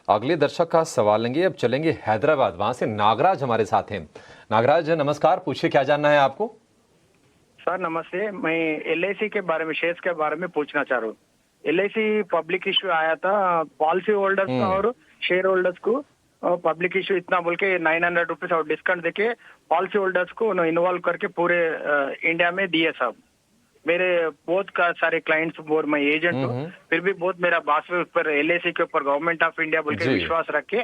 अगले दर्शक का सवाल लेंगे। अब चलेंगे हैदराबाद, वहां से नागराज हमारे साथ हैं। नागराज नमस्कार, पूछिए क्या जानना है आपको। सर नमस्ते, मैं एलआईसी के बारे में, शेयर्स के बारे में पूछना चाह रहा हूँ। एलआईसी पब्लिक इश्यू आया था, पॉलिसी होल्डर्स का और शेयर होल्डर्स को पब्लिक इश्यू इतना बोल के 900 रुपीज और डिस्काउंट देके पॉलिसी होल्डर्स को इन्वॉल्व करके पूरे इंडिया में दिए सब। मेरे बहुत का सारे क्लाइंट्स और मैं एजेंट हूँ, फिर भी बहुत मेरा बास ऊपर एलआईसी के ऊपर गवर्नमेंट ऑफ इंडिया बोल के विश्वास रख के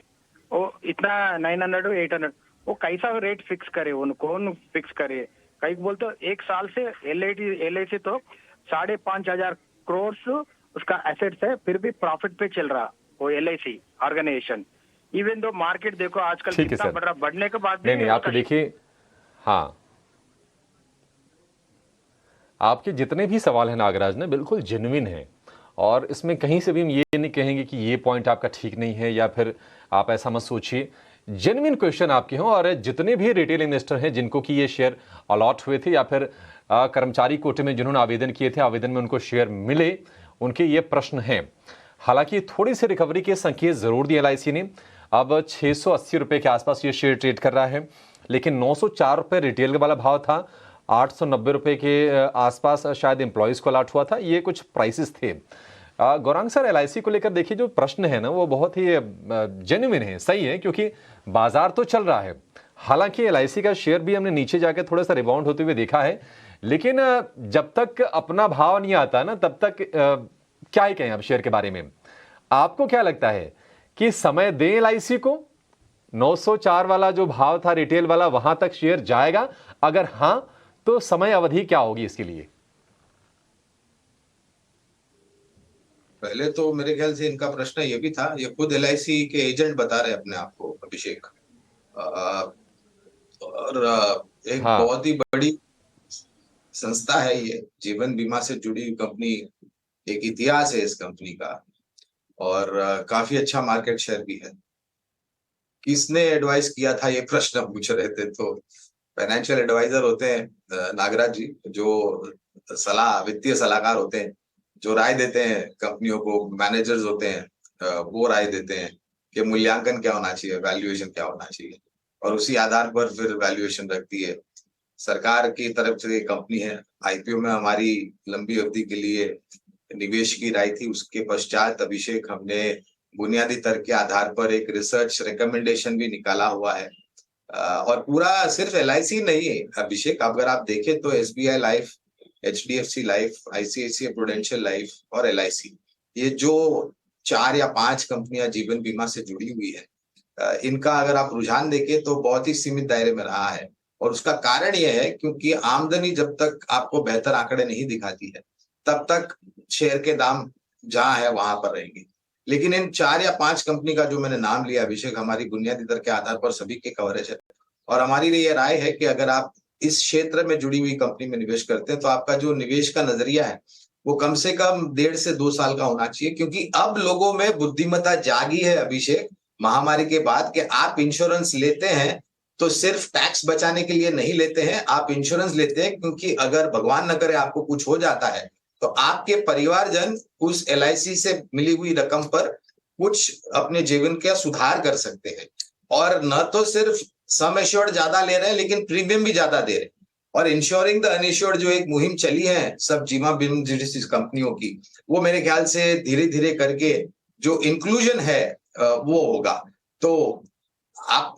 वो इतना 900 800 वो कैसा रेट फिक्स करे, कौन फिक्स करे। कई बोलते एक साल से एलआईसी तो 5,500 करोड़ उसका एसेट्स है, फिर भी प्रॉफिट पे चल रहा वो LIC organisation. Even though market देखो आजकल कितना बढ़ रहा, बढ़ने के बाद नहीं आप तो देखिए, हाँ आपके जितने भी सवाल हैं नागराज ने बिल्कुल जेन्युइन हैं, और इसमें कहीं से भी हम ये नहीं कहेंगे कि ये पॉइंट आपका ठीक नहीं है या फिर आप ऐसा मत सोचिए। जेन्युइन क्वेश्चन आपके हों, और जितने भी रिटेल इन्वेस्टर हैं जिनको कि ये शेयर अलॉट हुए थे या फिर कर्मचारी कोटे में जिन्होंने आवेदन किए थे, आवेदन में उनको शेयर मिले, उनके ये प्रश्न हैं। हालांकि थोड़ी सी रिकवरी के संकेत जरूर दिए एलआईसी ने। अब 680 रुपये के आसपास ये शेयर ट्रेड कर रहा है, लेकिन 904 रुपये रिटेल वाला भाव था, 890 रुपये के आसपास शायद एम्प्लॉयज़ को अलॉट हुआ था। ये कुछ प्राइसेस थे। गौरांग सर, एलआईसी को लेकर देखिए जो प्रश्न है ना वो बहुत ही जेन्युइन है, सही है, क्योंकि बाजार तो चल रहा है। हालांकि एलआईसी का शेयर भी हमने नीचे जाकर थोड़ा सा रिबाउंड होते हुए देखा है, लेकिन जब तक अपना भाव नहीं आता ना तब तक क्या ही कहें अब शेयर के बारे में। आपको क्या लगता है कि समय दें एलआईसी को? 904 वाला जो भाव था रिटेल वाला, वहां तक शेयर जाएगा? अगर हां तो समय अवधि क्या होगी इसके लिए? पहले तो मेरे ख्याल से इनका प्रश्न ये भी था, ये खुद एलआईसी के एजेंट बता रहे अपने आप को, अभिषेक। और एक बहुत ही बड़ी संस्था है ये, जीवन बीमा से जुड़ी कंपनी, एक इतिहास है इस कंपनी का, और काफी अच्छा मार्केट शेयर भी है। किसने एडवाइस किया था ये प्रश्न पूछ रहे थे, तो फाइनेंशियल एडवाइजर होते हैं नागराज जी, जो वित्तीय सलाहकार होते हैं, जो राय देते हैं कंपनियों को। मैनेजर्स होते हैं, वो राय देते हैं कि मूल्यांकन क्या होना चाहिए, वैल्यूएशन क्या होना चाहिए, और उसी आधार पर फिर वैल्यूएशन रखती है। सरकार की तरफ से कंपनी है, आईपीओ में हमारी लंबी अवधि के लिए निवेश की राय थी। उसके पश्चात अभिषेक हमने बुनियादी तर्क के आधार पर एक रिसर्च रिकमेंडेशन भी निकाला हुआ है। और पूरा सिर्फ एलआईसी नहीं है अभिषेक, अगर आप देखें तो SBI life, HDFC life, ICICI prudential life और एलआईसी, ये जो 4 या 5 कंपनियां जीवन बीमा से जुड़ी हुई है, इनका अगर आप रुझान देखें तो बहुत ही सीमित दायरे में रहा है। और उसका कारण यह है क्योंकि आमदनी जब तक आपको बेहतर आंकड़े नहीं दिखाती है तब तक शेयर के दाम जहां है वहां पर रहेंगे। लेकिन इन 4 या 5 कंपनी का जो मैंने नाम लिया अभिषेक, हमारी बुनियादी दर के आधार पर सभी के कवरेज है, और हमारी ये राय है कि अगर आप इस क्षेत्र में जुड़ी हुई कंपनी में निवेश करते हैं तो आपका जो निवेश का नजरिया है वो कम से कम 1.5 से 2 साल का होना चाहिए। क्योंकि अब लोगों में बुद्धिमत्ता जागी है अभिषेक, महामारी के बाद, कि आप इंश्योरेंस लेते हैं तो सिर्फ टैक्स बचाने के लिए नहीं लेते हैं, आप इंश्योरेंस लेते हैं क्योंकि अगर भगवान न करे आपको कुछ हो जाता है तो आपके परिवारजन उस एलआईसी से मिली हुई रकम पर कुछ अपने जीवन का सुधार कर सकते हैं। और न तो सिर्फ सम एश्योर्ड ज्यादा ले रहे हैं लेकिन प्रीमियम भी ज्यादा दे रहे हैं। और इंश्योरिंग द अनइश्योर्ड जो एक मुहिम चली है सब जीवा बीमा कंपनियों की, वो मेरे ख्याल से धीरे धीरे करके जो इंक्लूजन है वो होगा। तो आप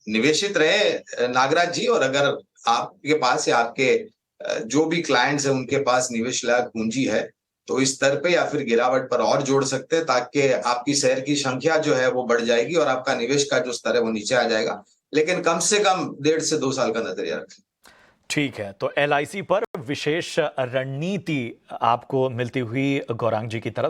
निवेशित रहे नागराज जी, और अगर आपके पास या आपके जो भी क्लाइंट्स हैं उनके पास निवेश लायक पूंजी है तो इस स्तर पे या फिर गिरावट पर और जोड़ सकते हैं, ताकि आपकी शेयर की संख्या जो है वो बढ़ जाएगी और आपका निवेश का जो स्तर है वो नीचे आ जाएगा। लेकिन कम से कम 1.5 से 2 साल का नजरिया रखें। ठीक है, तो एलआईसी पर विशेष रणनीति आपको मिलती हुई गौरांग जी की तरफ